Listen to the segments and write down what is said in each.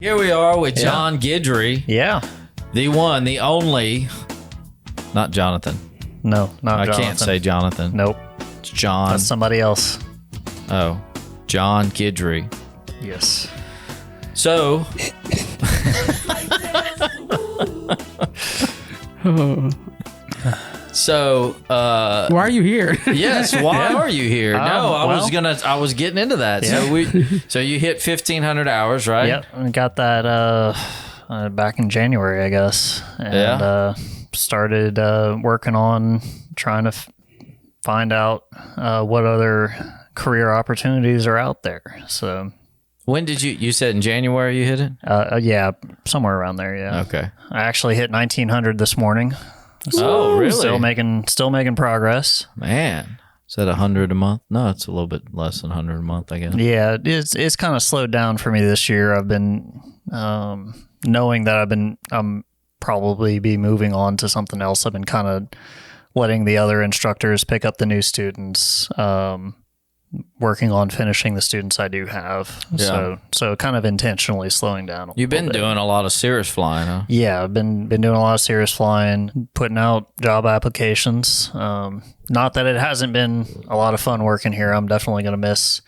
Here we are with John Guidry. Yeah. The one, the only, not Jonathan. No, not Jonathan. I can't say Jonathan. Nope. It's John. That's somebody else. Oh, John Guidry. Yes. So, why are you here? Yes, why are you here? I was getting into that. Yeah. So you hit 1,500 hours, right? Yep. I got that back in January, I guess. And started working on trying to find out what other career opportunities are out there. So when did you said in January you hit it? Yeah, somewhere around there, yeah. Okay. I actually hit 1,900 this morning. So really? Still making progress. Man. Is that 100 a month? No, it's a little bit less than 100 a month, I guess. Yeah, it's kind of slowed down for me this year. I've been knowing that I'm probably be moving on to something else. I've been kind of letting the other instructors pick up the new students, working on finishing the students I do have. Yeah. So kind of intentionally slowing down. You've been doing a lot of serious flying, huh? Yeah, I've been doing a lot of serious flying, putting out job applications. Not that it hasn't been a lot of fun working here. I'm definitely going to miss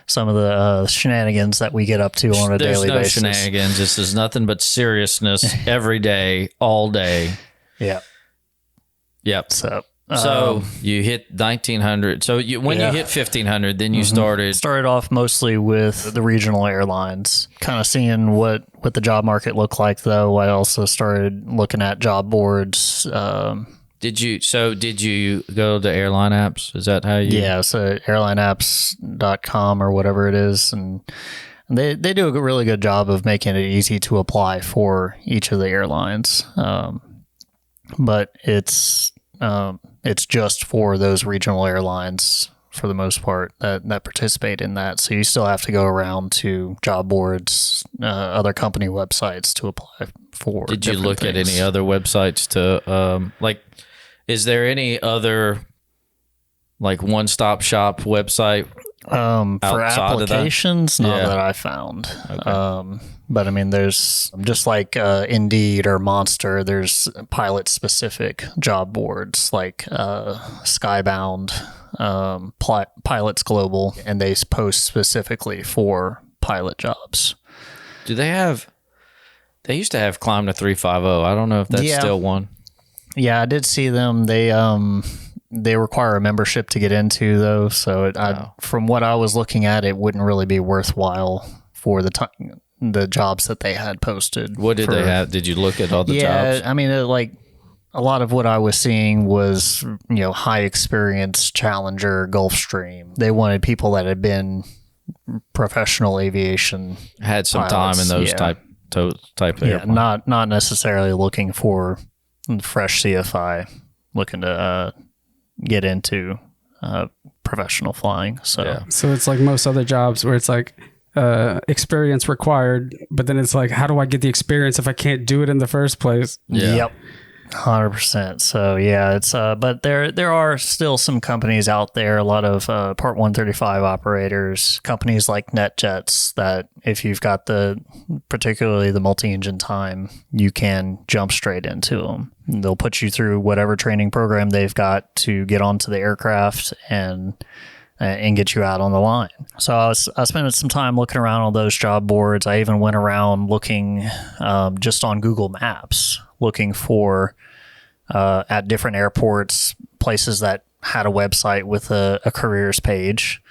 some of the shenanigans that we get up to on a daily basis. There's no shenanigans. This is nothing but seriousness every day, all day. Yeah. Yep. So you hit 1,900. So when you hit 1,500, then you started off mostly with the regional airlines, kind of seeing what the job market looked like. Though I also started looking at job boards. Did you go to airline apps? Is that how you? Yeah, so airlineapps.com or whatever it is, and they do a really good job of making it easy to apply for each of the airlines. But it's just for those regional airlines for the most part that participate in that. So you still have to go around to job boards, other company websites to apply for. Did you look at any other websites to is there any other like one-stop shop website for applications? Not that I found. Okay. But I mean, there's just like Indeed or Monster, there's pilot specific job boards like Skybound, Pilots Global, and they post specifically for pilot jobs. Do they used to have Climb to 350. I don't know if that's still one. Yeah, I did see them. They require a membership to get into though. So from what I was looking at, it wouldn't really be worthwhile for the jobs that they had posted. What did they have? Did you look at all the jobs? Yeah, I mean, a lot of what I was seeing was, high experience Challenger, Gulfstream. They wanted people that had been professional aviation, had some pilots. time in those type of airplanes. Not necessarily looking for fresh CFI, looking to get into professional flying. So it's like most other jobs where it's like experience required, but then it's like, how do I get the experience if I can't do it in the first place? Yeah. Yep. 100%. So yeah, it's but there are still some companies out there, a lot of Part 135 operators, companies like NetJets, that if you've got particularly the multi-engine time, you can jump straight into them. They'll put you through whatever training program they've got to get onto the aircraft and get you out on the line. So I spent some time looking around on those job boards. I even went around looking just on Google Maps, looking for at different airports, places that had a website with a careers page,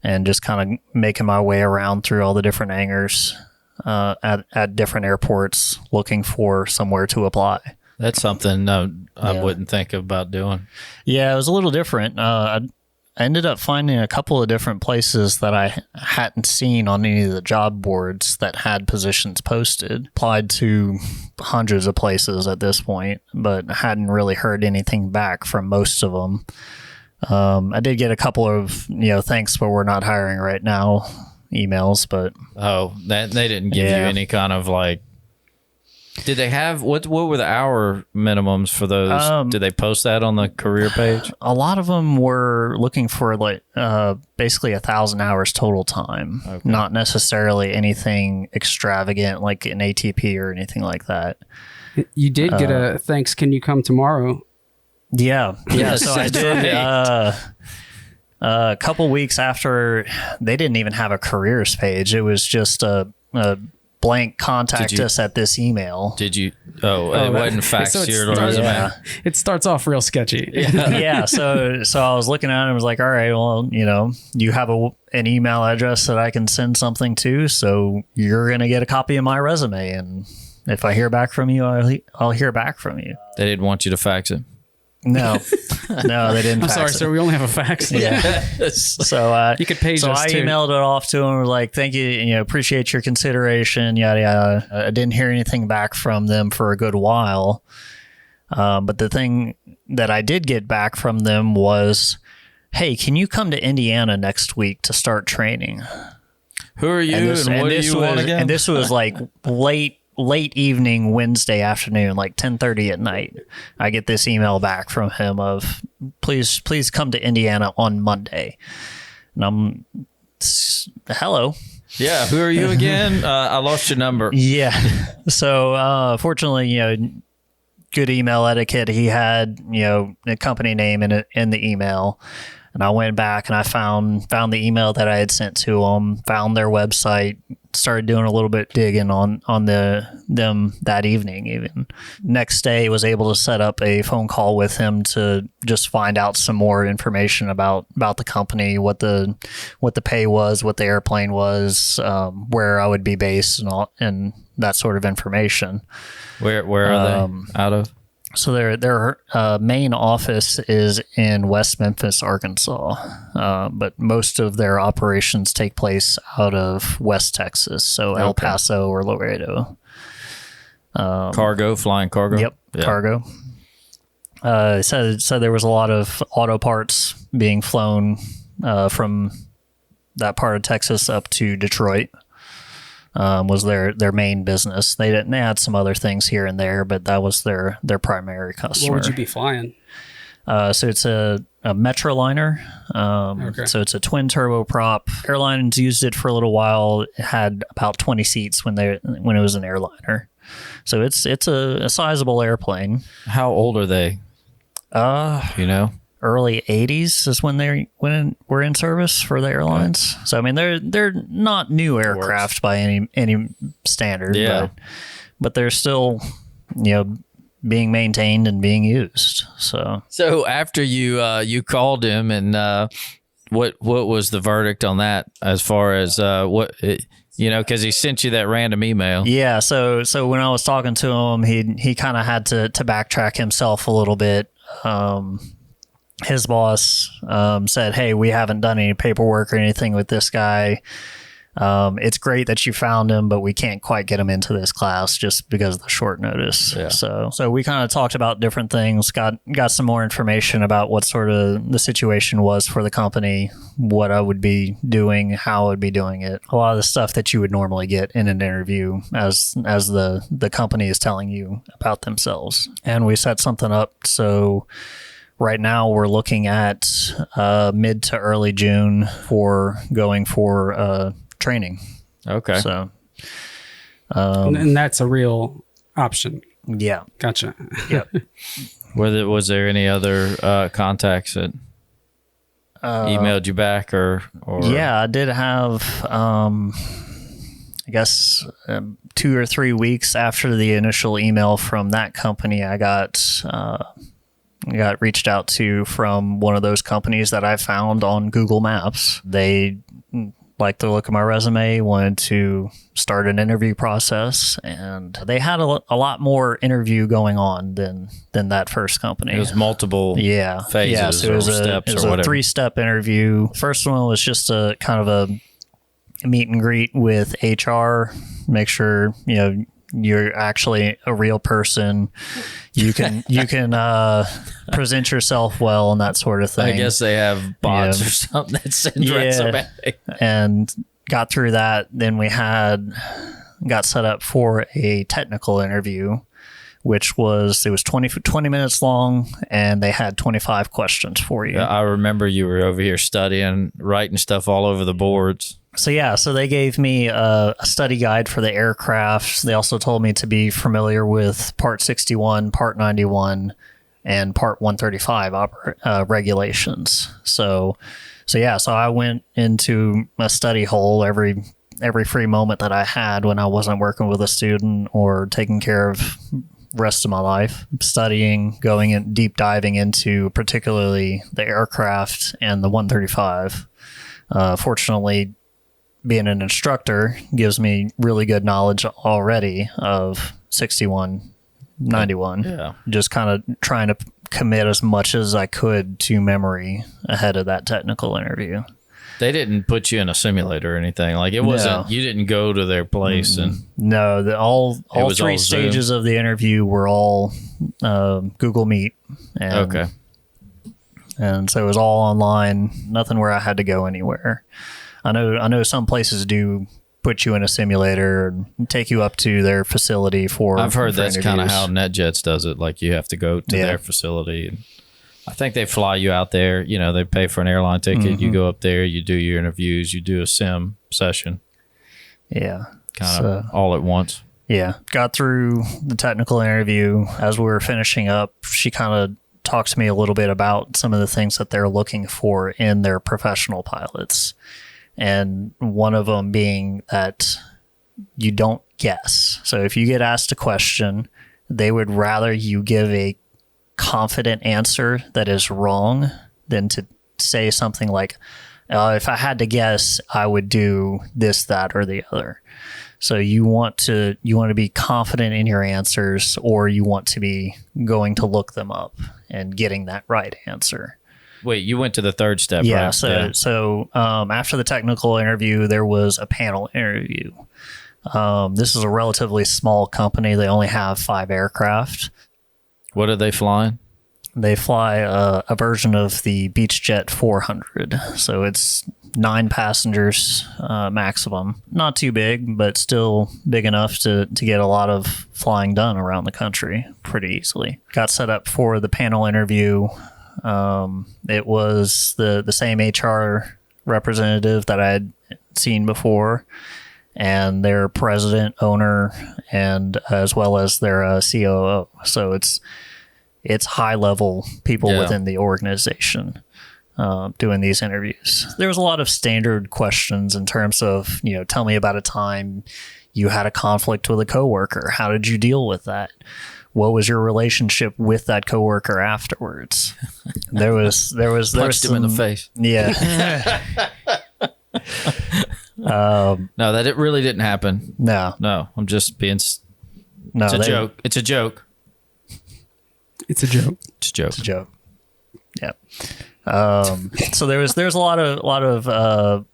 and just kind of making my way around through all the different hangars at different airports, looking for somewhere to apply. That's something I wouldn't think about doing. Yeah, it was a little different. I ended up finding a couple of different places that I hadn't seen on any of the job boards that had positions posted. Applied to hundreds of places at this point, but hadn't really heard anything back from most of them. I did get a couple of, thanks, but we're not hiring right now emails, but... Oh, they didn't give you any kind of Did they have what were the hour minimums for those? Did they post that on the career page? A lot of them were looking for like basically 1,000 hours total time, not necessarily anything extravagant like an ATP or anything like that. You did get a thanks. Can you come tomorrow? Yeah. So I did. A couple weeks after, they didn't even have a careers page. It was just a blank contact us at this email. Did you? It wasn't faxed your resume. Yeah. It starts off real sketchy. Yeah. So I was looking at it and was like, all right, well, you have an email address that I can send something to, so you're going to get a copy of my resume. And if I hear back from you, I'll hear back from you. They didn't want you to fax it. No, they didn't. I'm sorry, it. sir. We only have a fax. Yeah. So you could page so us I too. emailed it off to him. Like, thank you. Appreciate your consideration. Yada yada. I didn't hear anything back from them for a good while. But the thing that I did get back from them was, hey, can you come to Indiana next week to start training? Who are you? And what do you want again? And this was like late evening Wednesday afternoon, like 10:30 at night. I get this email back from him of please come to Indiana on Monday. And I'm hello. Yeah, who are you again? I lost your number. Yeah. So fortunately, good email etiquette. He had, a company name in the email. And I went back and I found the email that I had sent to them, found their website, started doing a little bit digging on them that evening. Even next day, was able to set up a phone call with him to just find out some more information about the company, what the pay was, what the airplane was, where I would be based, and that sort of information. Where are they out of? So their main office is in West Memphis, Arkansas, but most of their operations take place out of West Texas, so El Paso or Laredo. Flying cargo? Yep, yeah. Cargo. Said there was a lot of auto parts being flown from that part of Texas up to Detroit. Was their main business. They had some other things here and there, but that was their primary customer. What would you be flying? So it's a Metroliner. So it's a twin turboprop. Airlines used it for a little while. It had about 20 seats when it was an airliner. So it's a sizable airplane. How old are they? Early 80s is when they were in service for the airlines. So I mean they're not new aircraft by any standard, but they're still being maintained and being used. So after you called him, and what was the verdict on that as far as because he sent you that random email. Yeah, so when I was talking to him, he kind of had to backtrack himself a little bit. His boss said, hey, we haven't done any paperwork or anything with this guy. It's great that you found him, but we can't quite get him into this class just because of the short notice. Yeah. So we kind of talked about different things, got some more information about what sort of the situation was for the company, what I would be doing, how I would be doing it. A lot of the stuff that you would normally get in an interview as the company is telling you about themselves. And we set something up so right now we're looking at mid to early June for going for training. Okay. So, and that's a real option. Yeah. Gotcha. Yep. Was there any other contacts that emailed you back or? Yeah, I did have, I guess 2 or 3 weeks after the initial email from that company, I got reached out to from one of those companies that I found on Google Maps. They liked the look of my resume, wanted to start an interview process, and they had a lot more interview going on than that first company. It was multiple phases so it was steps it was or whatever. A 3-step interview. First one was just a kind of a meet and greet with HR, make sure you're actually a real person. You can present yourself well and that sort of thing. I guess they have bots or something that send resume. And got through that. Then we had got set up for a technical interview, which was 20 minutes long, and they had 25 questions for you. Yeah, I remember you were over here studying, writing stuff all over the boards. So they gave me a study guide for the aircraft. They also told me to be familiar with Part 61, Part 91, and Part 135 regulations. So I went into a study hole every free moment that I had when I wasn't working with a student or taking care of rest of my life, studying, going in, deep diving into particularly the aircraft and the 135. Fortunately, being an instructor gives me really good knowledge already of 61, 91. Yeah. Just kind of trying to commit as much as I could to memory ahead of that technical interview. They didn't put you in a simulator or anything. Like, it wasn't, you didn't go to their place and no, all three stages of the interview were all Google Meet. And, okay. And so it was all online, nothing where I had to go anywhere. I know some places do put you in a simulator and take you up to their facility for I've heard that's kind of interviews. how NetJets does it. Like, you have to go to their facility. And I think they fly you out there. You know, they pay for an airline ticket. You go up there, you do your interviews, you do a sim session. Yeah. Kind of all at once. Yeah. Got through the technical interview. As we were finishing up, she kind of talked to me a little bit about some of the things that they're looking for in their professional pilots. And one of them being that you don't guess. So if you get asked a question, they would rather you give a confident answer that is wrong than to say something like, if I had to guess, I would do this, that, or the other. So you want to be confident in your answers, or you want to be going to look them up and getting that right answer. Wait, you went to the third step, Yeah. right? So after the technical interview, there was a panel interview. This is a relatively small company. They only have 5 aircraft. What are they flying? They fly a version of the Beechjet 400. So it's 9 passengers maximum. Not too big, but still big enough to get a lot of flying done around the country pretty easily. Got set up for the panel interview. It was the same HR representative that I had seen before, and their president, owner, and as well as their COO. So it's high level people within the organization doing these interviews. There was a lot of standard questions in terms of, tell me about a time you had a conflict with a coworker. How did you deal with that? What was your relationship with that coworker afterwards? There was Punched him in the face. Yeah. No, that it really didn't happen. No, I'm just being. no. It's a joke. It's a joke. It's a joke. It's a joke. It's a joke. Yeah. So there's a lot of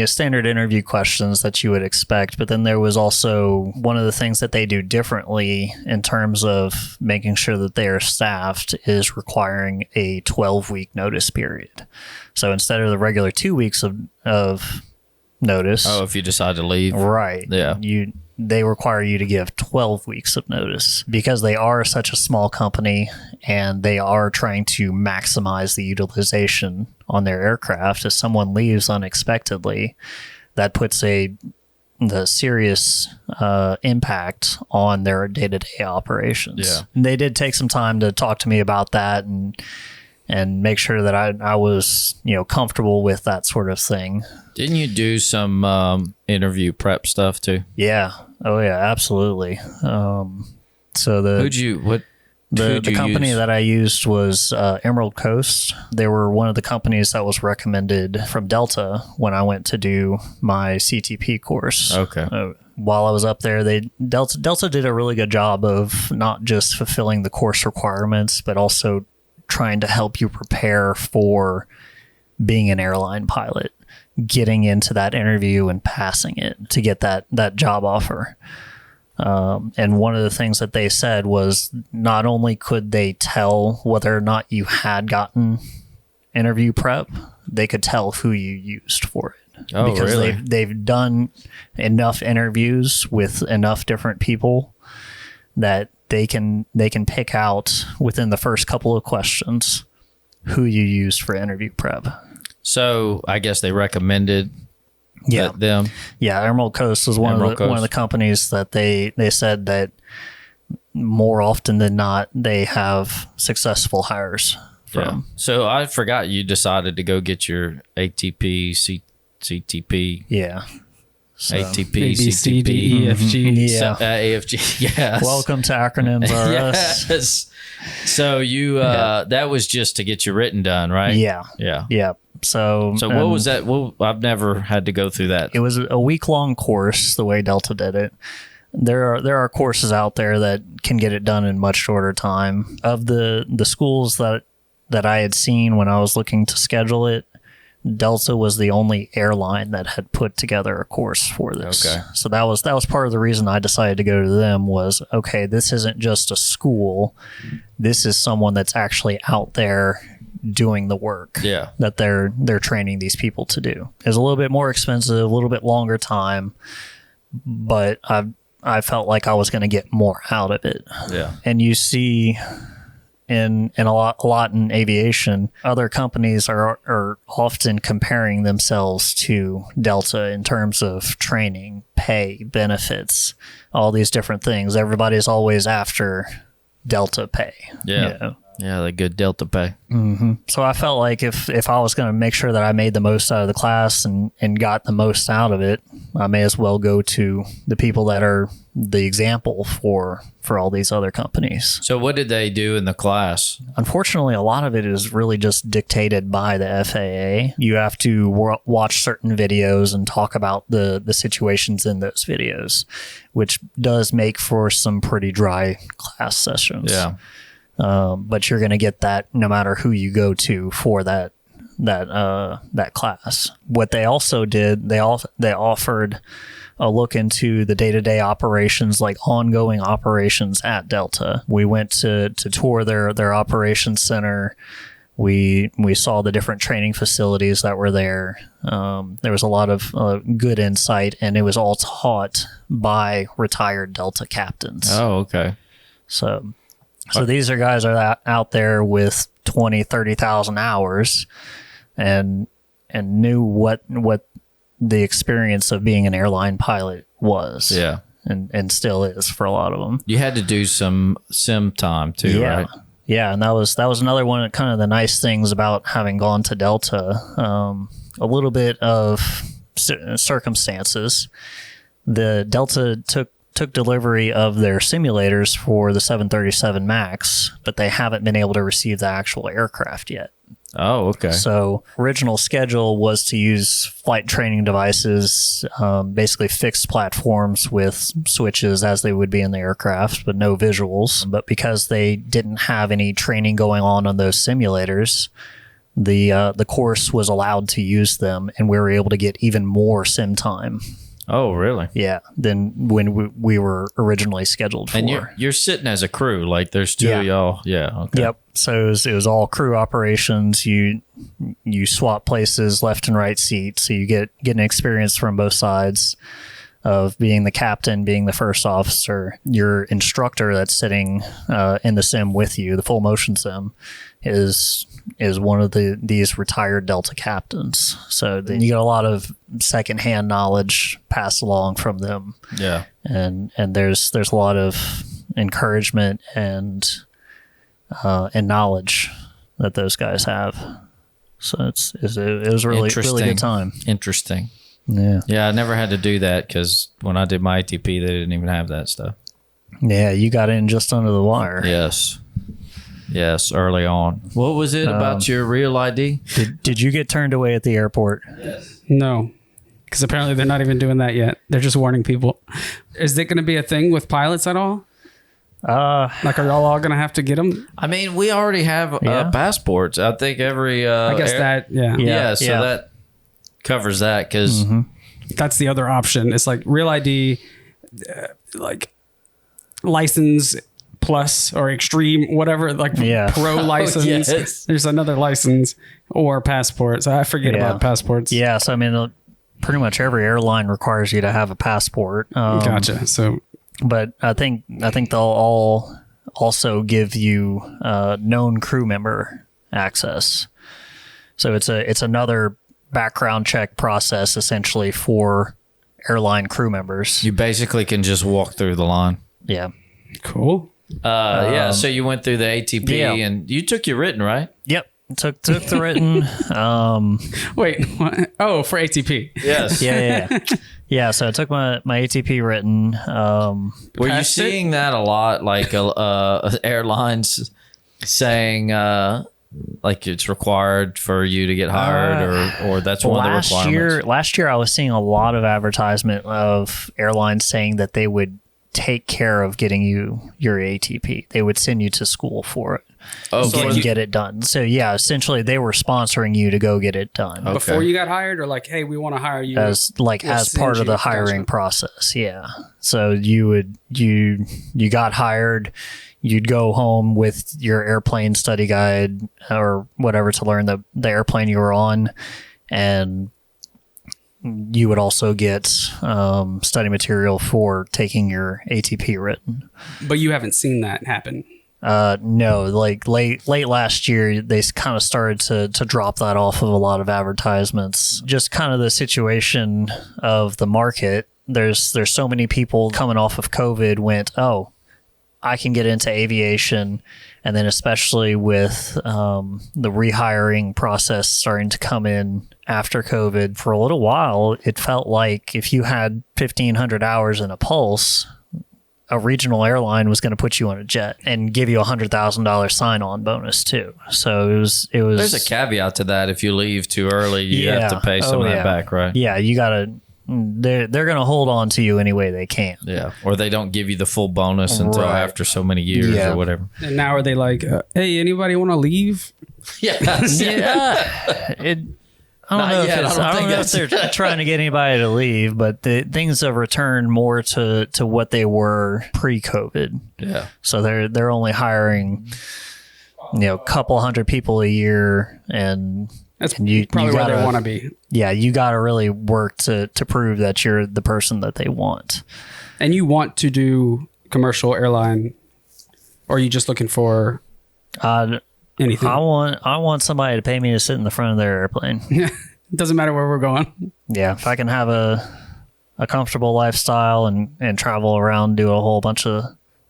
standard interview questions that you would expect, but then there was also one of the things that they do differently in terms of making sure that they are staffed is requiring a 12-week notice period. So instead of the regular 2 weeks of notice, if you decide to leave, right? Yeah, they require you to give 12 weeks of notice because they are such a small company and they are trying to maximize the utilization on their aircraft. If someone leaves unexpectedly, that puts the serious impact on their day-to-day operations. Yeah. And they did take some time to talk to me about that and make sure that I was, comfortable with that sort of thing. Didn't you do some interview prep stuff too? Yeah. Oh yeah, absolutely. So the company use? that I used was Emerald Coast. They were one of the companies that was recommended from Delta when I went to do my CTP course. Okay. While I was up there, Delta did a really good job of not just fulfilling the course requirements, but also trying to help you prepare for being an airline pilot, getting into that interview and passing it to get that job offer. And one of the things that they said was not only could they tell whether or not you had gotten interview prep, they could tell who you used for it. Oh, because really? they've done enough interviews with enough different people that they can pick out within the first couple of questions who you used for interview prep. So I guess they recommended them. Yeah, Emerald Coast was one of the companies that they said that more often than not they have successful hires from. Yeah. So I forgot you decided to go get your ATP-CTP. Yeah. So, ATP-CTP. AFG. Yeah. AFG. Yes. Welcome to Acronyms R Us. Yes. So you that was just to get your written done, right? Yeah. Yeah. Yeah. So what was that? Well, I've never had to go through that. It was a week-long course, the way Delta did it. There are courses out there that can get it done in much shorter time. Of the schools that I had seen when I was looking to schedule it, Delta was the only airline that had put together a course for this. Okay. So that was part of the reason I decided to go to them was, okay, this isn't just a school. This is someone that's actually out there doing the work that they're training these people to do. It's a little bit more expensive, a little bit longer time, but I felt like I was going to get more out of it. Yeah. And you see in a lot in aviation, other companies are often comparing themselves to Delta in terms of training, pay, benefits, all these different things. Everybody's always after Delta pay. Yeah. You know? Yeah, the good Delta pay. Mm-hmm. So I felt like if I was going to make sure that I made the most out of the class and got the most out of it, I may as well go to the people that are the example for all these other companies. So what did they do in the class? Unfortunately, a lot of it is really just dictated by the FAA. You have to watch certain videos and talk about the situations in those videos, which does make for some pretty dry class sessions. Yeah. But you're going to get that no matter who you go to for that class. What they also did, they offered a look into the day-to-day operations, like ongoing operations at Delta. We went to tour their operations center. We saw the different training facilities that were there. There was a lot of good insight, and it was all taught by retired Delta captains. Oh, okay. So these are guys are out there with 20, 30,000 hours and knew what the experience of being an airline pilot was. Yeah. And still is for a lot of them. You had to do some sim time too, right? Yeah, and that was another one of kind of the nice things about having gone to Delta. A little bit of circumstances. The Delta took delivery of their simulators for the 737 MAX, but they haven't been able to receive the actual aircraft yet. Oh, okay. So original schedule was to use flight training devices, basically fixed platforms with switches as they would be in the aircraft, but no visuals. But because they didn't have any training going on those simulators, the course was allowed to use them, and we were able to get even more sim time. Oh, really? Yeah, than when we were originally scheduled for. And you're sitting as a crew, like there's two of y'all. Yeah. Okay. Yep. So it was all crew operations. You swap places left and right seat, so you get an experience from both sides of being the captain, being the first officer. Your instructor that's sitting in the sim with you, the full motion sim, is one of these retired Delta captains. So then you get a lot of secondhand knowledge passed along from them. Yeah. And there's a lot of encouragement and knowledge that those guys have. So it was really good time. Interesting. Yeah. Yeah, I never had to do that because when I did my ATP, they didn't even have that stuff. Yeah, you got in just under the wire. Yes, early on. What was it about your real ID? Did you get turned away at the airport? Yes. No, because apparently they're not even doing that yet. They're just warning people. Is it going to be a thing with pilots at all? Like, are y'all all going to have to get them? I mean, we already have passports. I think every... I guess Yeah, so that covers that because... That's the other option. It's like real ID, like license plus or extreme, whatever, like pro license. Yes. There's another license or passport. So I forget about passports. Yeah. So, I mean, pretty much every airline requires you to have a passport. Gotcha. So, but I think they'll all also give you known crew member access. So it's another background check process essentially for airline crew members. You basically can just walk through the line. Yeah. cool. Yeah. So you went through the ATP and you took your written, right? Yep. Took the written. Wait. What? Oh, for ATP. Yes. Yeah. So I took my ATP written. Were you seeing that a lot? Like airlines saying like it's required for you to get hired, or that's one of the requirements? Last year, I was seeing a lot of advertisement of airlines saying that they would take care of getting you your ATP. They would send you to school for it. Oh, so you get it done. So yeah, essentially they were sponsoring you to go get it done. Okay. Before you got hired, or like, hey, we want to hire you as part of the hiring process. Yeah. So you got hired. You'd go home with your airplane study guide or whatever to learn the airplane you were on, and you would also get study material for taking your ATP written. But you haven't seen that happen. No, like late last year, they kind of started to drop that off of a lot of advertisements. Just kind of the situation of the market. There's so many people coming off of COVID went, oh, I can get into aviation. And then especially with the rehiring process starting to come in after COVID, for a little while, it felt like if you had 1,500 hours in a pulse, a regional airline was going to put you on a jet and give you $100,000 sign-on bonus too. So it was. There's a caveat to that. If you leave too early, you have to pay some of that back, right? Yeah, you got to. They're going to hold on to you any way they can. Yeah, or they don't give you the full bonus until after so many years or whatever. And now are they like, hey, anybody want to leave? Yeah. I don't know if they're trying to get anybody to leave, but things have returned more to what they were pre-COVID. Yeah. So they're only hiring, a couple hundred people a year, and that's probably where they want to be. Yeah, you got to really work to prove that you're the person that they want. And you want to do commercial airline, or are you just looking for anything? I want somebody to pay me to sit in the front of their airplane. Yeah, it doesn't matter where we're going. Yeah, if I can have a comfortable lifestyle and travel around, do a whole bunch of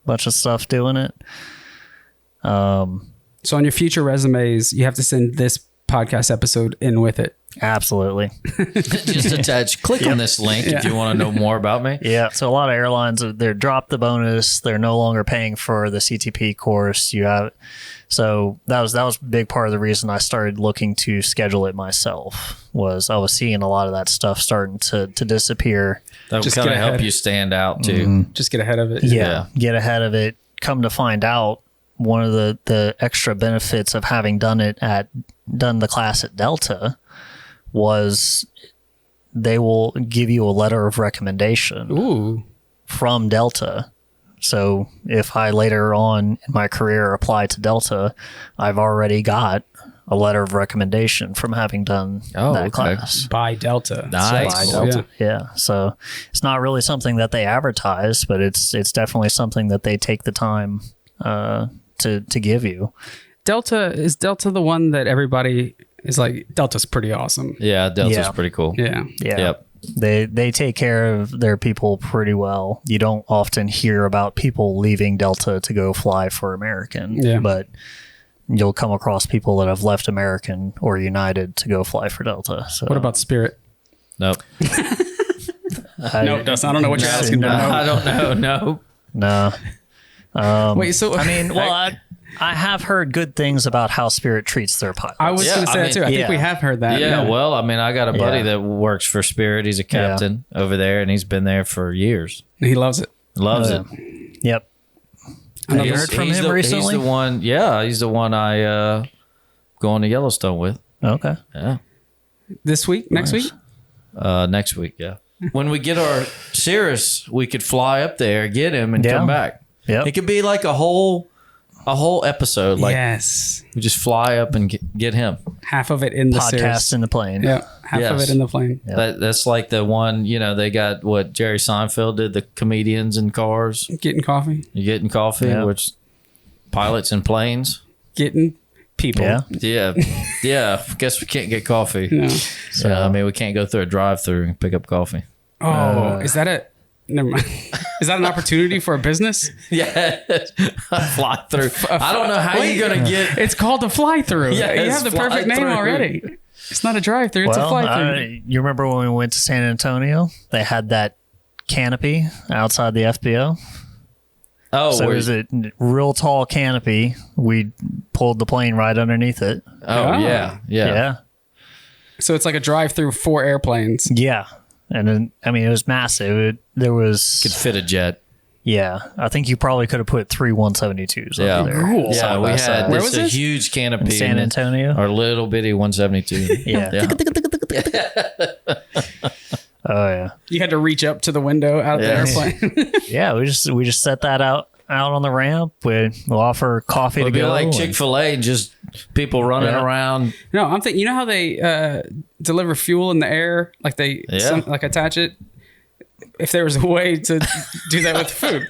stuff doing it. So on your future resumes, you have to send this podcast episode in with it. Absolutely. Just attach. Click on this link if you want to know more about me. Yeah. So a lot of airlines, they're dropped the bonus. They're no longer paying for the CTP course. So that was a big part of the reason I started looking to schedule it myself. Was I was seeing a lot of that stuff starting to disappear. That would kind of help you stand out too. Mm-hmm. Just get ahead of it. Yeah, get ahead of it. Come to find out, one of the extra benefits of having done the class at Delta was they will give you a letter of recommendation from Delta. So if I later on in my career apply to Delta, I've already got a letter of recommendation from having done that class. By Delta. Nice. By Delta. Yeah. So it's not really something that they advertise, but it's definitely something that they take the time to give you. Is Delta the one that everybody is like, Delta's pretty awesome? Yeah, Delta's pretty cool. Yeah. Yep. They take care of their people pretty well. You don't often hear about people leaving Delta to go fly for American, but you'll come across people that have left American or United to go fly for Delta. So what about Spirit? Nope. Nope, Dustin, I don't know what you're asking. No, I don't know. No. Wait, so I mean, well, I have heard good things about how Spirit treats their pilots. I was going to say that too. I think we have heard that. Yeah, well, I mean, I got a buddy that works for Spirit. He's a captain over there, and he's been there for years. He loves it. Loves it. Yep. Have you heard from him recently? He's the one. Yeah, he's the one I go on to Yellowstone with. Okay. Yeah. This week? Next week? Next week, yeah. When we get our Cirrus, we could fly up there, get him, and come back. Yep. It could be like a whole A whole episode. Like, yes. we just fly up and get him. Half of it in the podcast series. in the plane. Yeah, half of it in the plane. Yep. That's like the one, they got what Jerry Seinfeld did, the comedians in cars. Getting coffee. You're getting coffee, Yeah. which pilots in planes. Getting people. Yeah. Yeah. Guess we can't get coffee. No. So, I mean, we can't go through a drive-through and pick up coffee. Oh, is that a... Never mind. Is that an opportunity for a business? Yeah. Fly through. I don't know how you're going to get... It's called a fly-through. Yeah, you have the perfect name fly-through. already. It's not a drive-through. It's a fly-through. You remember when we went to San Antonio? They had that canopy outside the FBO. Oh, So it was a real tall canopy. We pulled the plane right underneath it. Oh, yeah. Yeah. So it's like a drive-through for airplanes. Yeah. And then, I mean, it was massive. There was... Could fit a jet. Yeah. I think you probably could have put 3 172s Yeah. over there. Cool. Yeah, side we by had side. Where this was a this? huge canopy. In San Antonio. Our little bitty 172. Yeah. Oh, yeah. You had to reach up to the window out of the Yes. airplane. Yeah, we just set that out on the ramp. We'll offer coffee It'd to be go. like and- Chick-fil-A and just people running Yeah. around. No, I'm thinking, you know how they deliver fuel in the air? Like they like attach it? If there was a way to do that with food.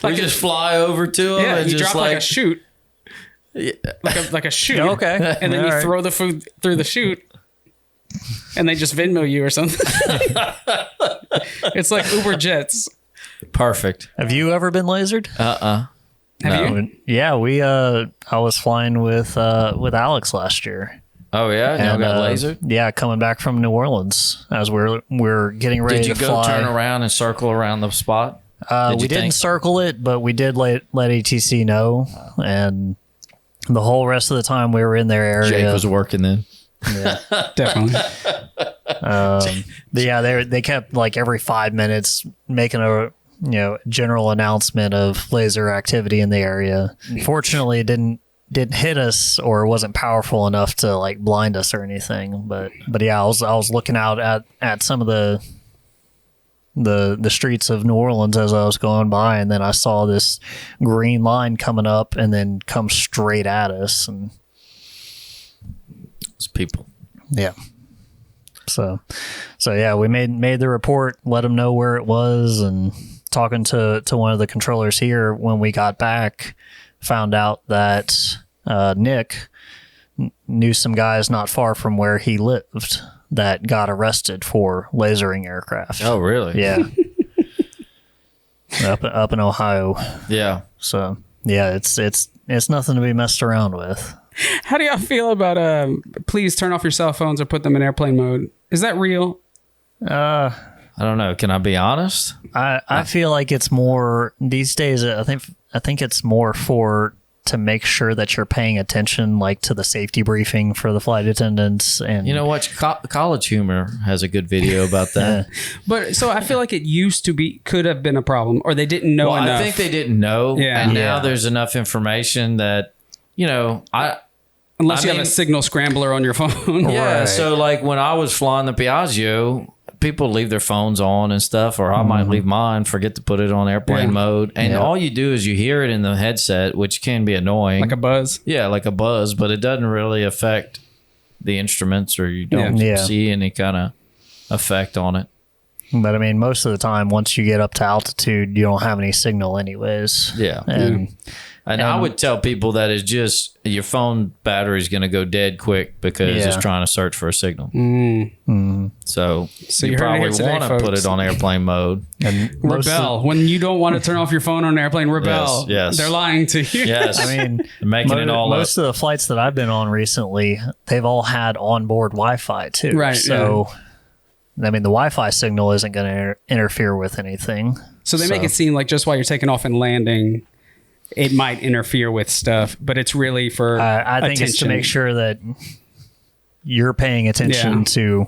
We just fly over to them Yeah, and you just drop like a chute. Like a chute. Okay. And then you All right. throw the food through the chute. And they just Venmo you or something. It's like Uber Jets. perfect. Have you ever been lasered? Have No. you? Yeah, I was flying with Alex last year. Oh, yeah? Y'all got uh, lasered? Yeah, coming back from New Orleans as we're getting ready Did you to go fly. turn around and circle around the spot? Did We you didn't think? circle it, but we did let ATC know, and the whole rest of the time we were in their area. Jake was working then. Definitely. But yeah, they kept like every 5 minutes making a general announcement of laser activity in the area. Fortunately, it didn't hit us or wasn't powerful enough to like blind us or anything. But yeah, I was looking out at some of the streets of New Orleans as I was going by, and then I saw this green line coming up and then come straight at us, and It's people. yeah. So yeah, we made the report, let them know where it was, and talking to one of the controllers here when we got back, found out that Nick knew some guys not far from where he lived that got arrested for lasering aircraft. Oh, really? Yeah. up in Ohio. Yeah. So yeah, it's nothing to be messed around with. How do y'all feel about please turn off your cell phones or put them in airplane mode? Is that real? I don't know. Can I be honest? I feel like it's more these days. I think it's more to make sure that you're paying attention, like to the safety briefing for the flight attendants. And You know what? College Humor has a good video about that. But so I feel like it used to be, could have been a problem, or they didn't know Well, enough. I think they didn't know. Yeah. And now Yeah. there's enough information that, Unless I you have mean- a signal scrambler on your phone. Yeah, Right. so like when I was flying the Piaggio, people leave their phones on and stuff, or I might leave mine, forget to put it on airplane Yeah. mode. And Yeah. all you do is you hear it in the headset, which can be annoying. Like a buzz. Yeah, like a buzz, but it doesn't really affect the instruments, or you don't Yeah. see any kind of effect on it. But I mean, most of the time, once you get up to altitude, you don't have any signal anyways. Yeah. And And I would tell people that it's just your phone battery is going to go dead quick because Yeah. it's trying to search for a signal. So you you heard it probably here today, want to put folks. it on airplane mode. Rebel. When you don't want to turn off your phone on an airplane, rebel. Yes. They're lying to you. Yes. I mean, Making it all most up. of the flights that I've been on recently, they've all had onboard Wi-Fi too. Right, So, I mean, the Wi-Fi signal isn't going to interfere with anything. So they make it seem like just while you're taking off and landing, it might interfere with stuff, but it's really for I think it's to attention. make sure that you're paying attention Yeah. to,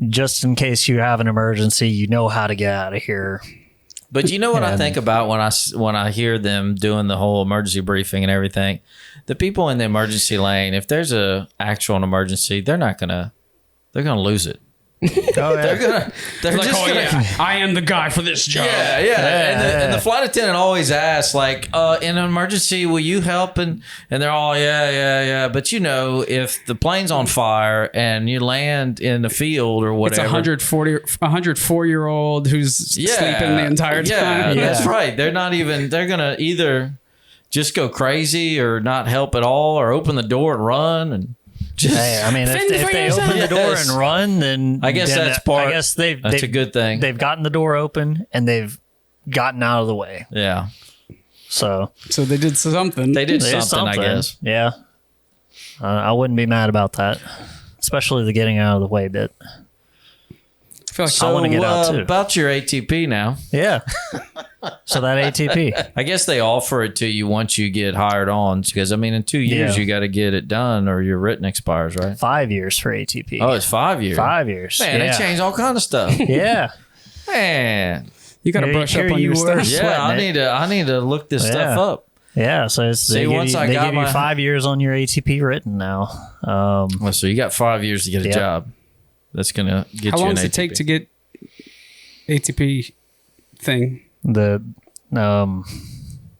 just in case you have an emergency, you know how to get out of here. But you know what I And- think about when I hear them doing the whole emergency briefing and everything? The people in the emergency lane, if there's a actual emergency, they're gonna lose it. Oh, yeah. They're Like, just oh gonna, yeah, I am the guy for this job. yeah. And the flight attendant always asks, like, in an emergency, will you help? And they're all, yeah. But if the plane's on fire and you land in the field or whatever, it's 104-year-old who's sleeping the entire time. Yeah, that's right. They're gonna either just go crazy or not help at all, or open the door and run and. Hey, I mean, if they open the door and run, then I guess that's part. I guess that's a good thing. They've gotten the door open and they've gotten out of the way. Yeah. So they did something. They did something, I guess. Yeah. I wouldn't be mad about that, especially the getting out of the way bit. I feel like I want to get out too. About your ATP now. Yeah. So that ATP. I guess they offer it to you once you get hired on, because in 2 years you got to get it done or your written expires, right? 5 years for ATP. Oh, it's 5 years. 5 years. Man, they change all kind of stuff. Yeah. Man, you got to brush up on your stuff. Yeah, I need to look this stuff up. Yeah, so they give you 5 years on your ATP written now. So you got 5 years to get a job. That's gonna get you an ATP. How long does it take to get ATP thing?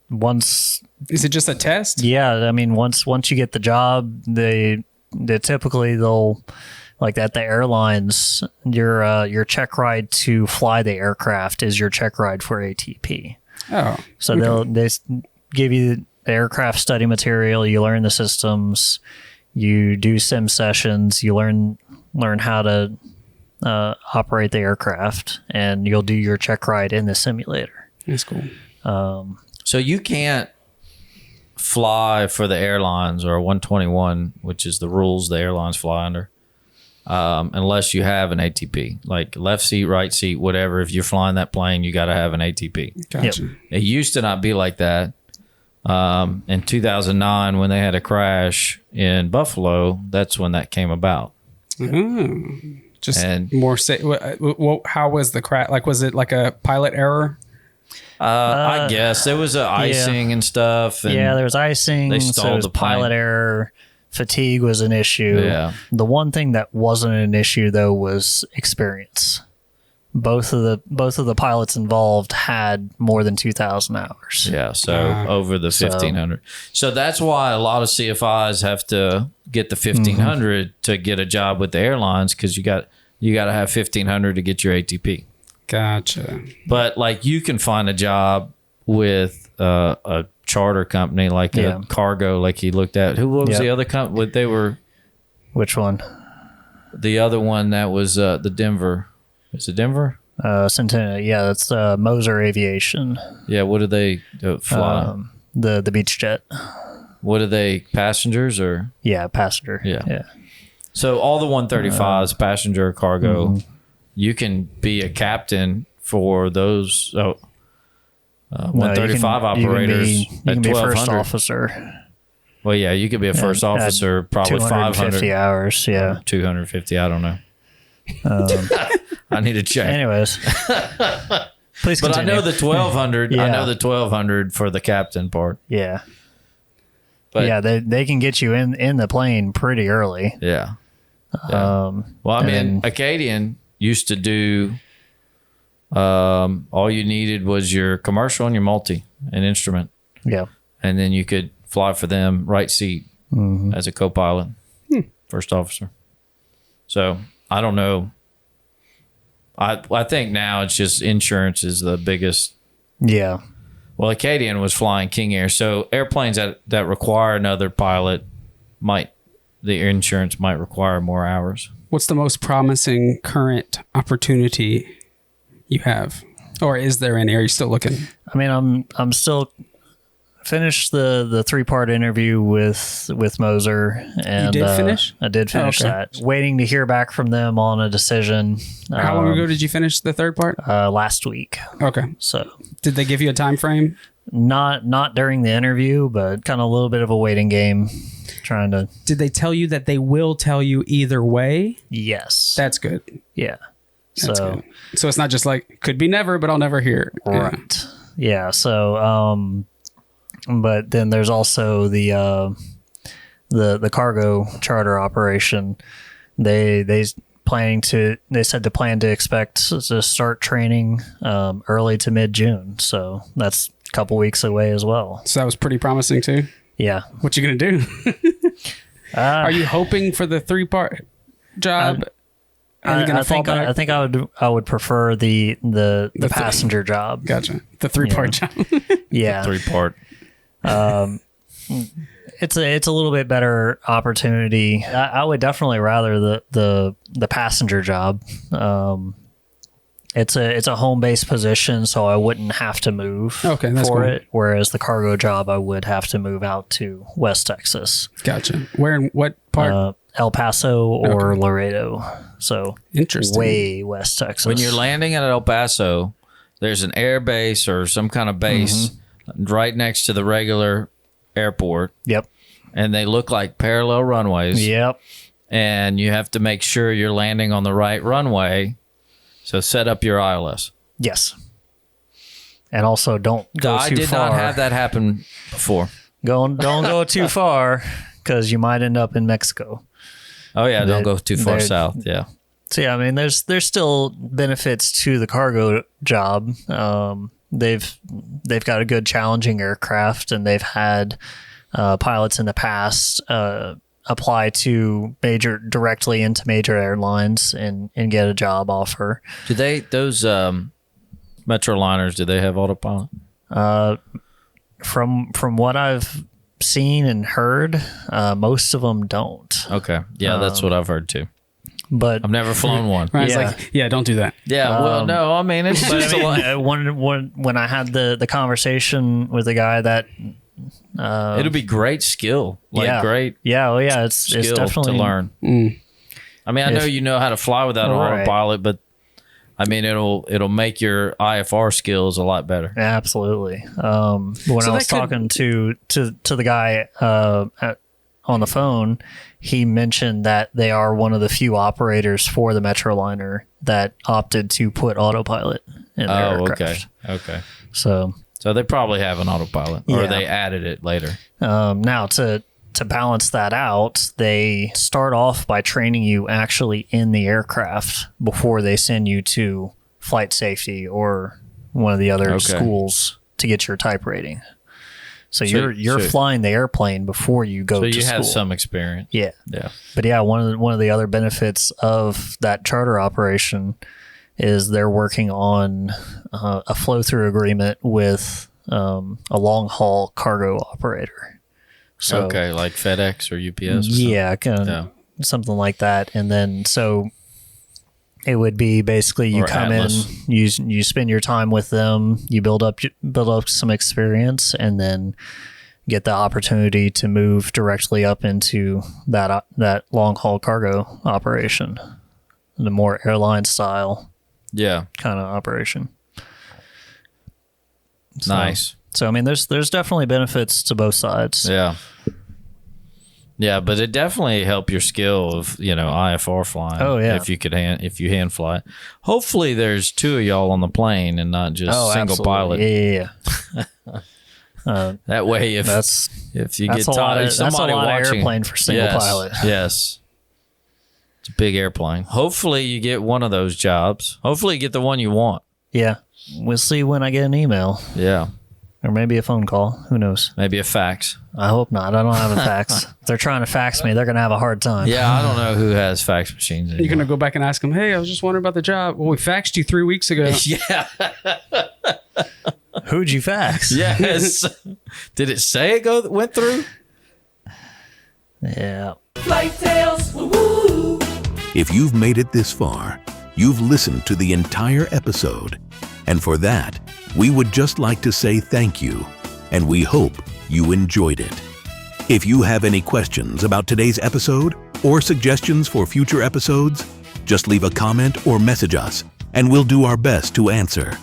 Once is it just a test? Yeah, once you get the job, they typically they'll, like at the airlines, your check ride to fly the aircraft is your check ride for ATP. Oh, so they give you the aircraft study material. You learn the systems. You do sim sessions. You learn how to operate the aircraft, and you'll do your check ride in the simulator. That's cool. So you can't fly for the airlines or 121, which is the rules the airlines fly under, unless you have an ATP, like left seat, right seat, whatever. If you're flying that plane, you got to have an ATP. Gotcha. Yep. It used to not be like that. In 2009, when they had a crash in Buffalo, that's when that came about. More safe. How was the crash? Like, was it like a pilot error? I guess there was icing and stuff. And there was icing. They stalled the pilot error. Fatigue was an issue. Yeah. The one thing that wasn't an issue though was experience. Both of the pilots involved had more than 2,000 hours. Yeah, so over the 1,500. So that's why a lot of CFIs have to get the 1,500 to get a job with the airlines, because you got to have 1,500 to get your ATP. Gotcha. But like you can find a job with a charter company, like a cargo, like he looked at. Who was the other company? What they were? Which one? The other one that was the Denver. Is it Denver? Centennial. Yeah, that's Moser Aviation. Yeah, what do they fly? The beach jet. What are they, passengers or? Yeah, passenger. Yeah. So all the 135s, passenger, cargo, you can be a captain for those 135 operators you can be at 1,200. First officer. Well, yeah, you could be a first officer, probably 500 hours. Yeah, 250. I don't know. I need to check. Anyways, please continue. But I know the 1,200. I know the 1,200 for the captain part. Yeah. But yeah, they can get you in the plane pretty early. Yeah. Well, Acadian used to do. All you needed was your commercial and your multi and instrument. Yeah. And then you could fly for them right seat as a co-pilot, first officer. So I don't know. I think now it's just insurance is the biggest. Yeah. Well, Acadian was flying King Air, so airplanes that require another pilot the insurance might require more hours. What's the most promising current opportunity you have, or is there any? Are you still looking? I mean, I'm still finished the 3-part interview with Moser, and you did finish. I did finish that. Waiting to hear back from them on a decision. How long ago did you finish the 3rd part? Last week. Okay. So did they give you a time frame? Not during the interview, but kind of a little bit of a waiting game. Trying to. Did they tell you that they will tell you either way? Yes. That's good. Yeah. That's good. So it's not just like could be never, but I'll never hear. Right. Yeah. So but then there's also the cargo charter operation. They they said to plan to expect to start training early to mid-June. So that's a couple weeks away as well. So that was pretty promising too. Yeah. What you going to do? Are you hoping for the 3-part job? I think I would prefer the passenger job. Gotcha. The 3-part job. Yeah. 3-part. It's a little bit better opportunity. I would definitely rather the passenger job. It's a home-based position, so I wouldn't have to move for cool. it. Whereas the cargo job, I would have to move out to West Texas. Gotcha. Where and what part? El Paso or Laredo. So interesting. Way West Texas. When you're landing at El Paso, there's an air base or some kind of base right next to the regular airport. Yep. And they look like parallel runways. Yep. And you have to make sure you're landing on the right runway. So set up your ILS. Yes. And also don't go too far. I did not have that happen before. Don't go too far because you might end up in Mexico. Oh yeah, don't go too far south. Yeah. So yeah, I mean, there's still benefits to the cargo job. They've got a good challenging aircraft, and they've had pilots in the past apply to directly into major airlines and get a job offer. Do those Metroliners, do they have autopilot? From what I've seen and heard, most of them don't. Okay. Yeah, that's what I've heard too. But I've never flown one. Ryan's like, don't do that. Yeah, well, no, I mean, it's just a lot. When I had the conversation with the guy that... it'll be great skill. Great it's definitely to learn. I mean, I know you know how to fly without an autopilot, but I mean, it'll make your IFR skills a lot better. Absolutely. When I was talking to the guy on the phone, he mentioned that they are one of the few operators for the Metroliner that opted to put autopilot in their aircraft. Okay. So they probably have an autopilot, or they added it later. Now to balance that out, they start off by training you actually in the aircraft before they send you to flight safety or one of the other schools to get your type rating. So you're flying the airplane before you go to school. So you have some experience. Yeah. Yeah. But yeah, one of the other benefits of that charter operation is they're working on a flow-through agreement with a long-haul cargo operator. So, okay, like FedEx or UPS? Or something like that. And then so it would be basically you come Atlas. In, you spend your time with them, you build up some experience, and then get the opportunity to move directly up into that long-haul cargo operation, the more airline style kind of operation. Nice. So I mean, there's definitely benefits to both sides. Yeah. Yeah, but it definitely helped your skill of IFR flying. Oh yeah. If you hand fly. Hopefully, there's 2 of y'all on the plane and not just single absolutely. Pilot. Yeah. That way, if you get tired, somebody that's a lot watching of airplane for single pilot. Yes. It's a big airplane. Hopefully, you get one of those jobs. Hopefully, you get the one you want. Yeah. We'll see when I get an email. Yeah. Or maybe a phone call. Who knows? Maybe a fax. I hope not. I don't have a fax. If they're trying to fax me, they're going to have a hard time. Yeah, I don't know who has fax machines anymore. You're going to go back and ask them, hey, I was just wondering about the job. Well, we faxed you 3 weeks ago. Yeah. Who'd you fax? Yes. Did it say it went through? Yeah. Flight Tales, woo-woo. If you've made it this far, you've listened to the entire episode. And for that, we would just like to say thank you, and we hope you enjoyed it. If you have any questions about today's episode or suggestions for future episodes, just leave a comment or message us, and we'll do our best to answer.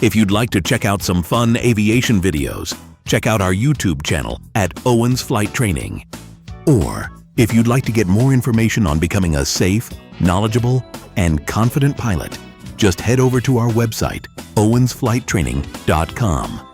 If you'd like to check out some fun aviation videos, check out our YouTube channel at Owens Flight Training. Or if you'd like to get more information on becoming a safe, knowledgeable, and confident pilot, just head over to our website, owensflighttraining.com.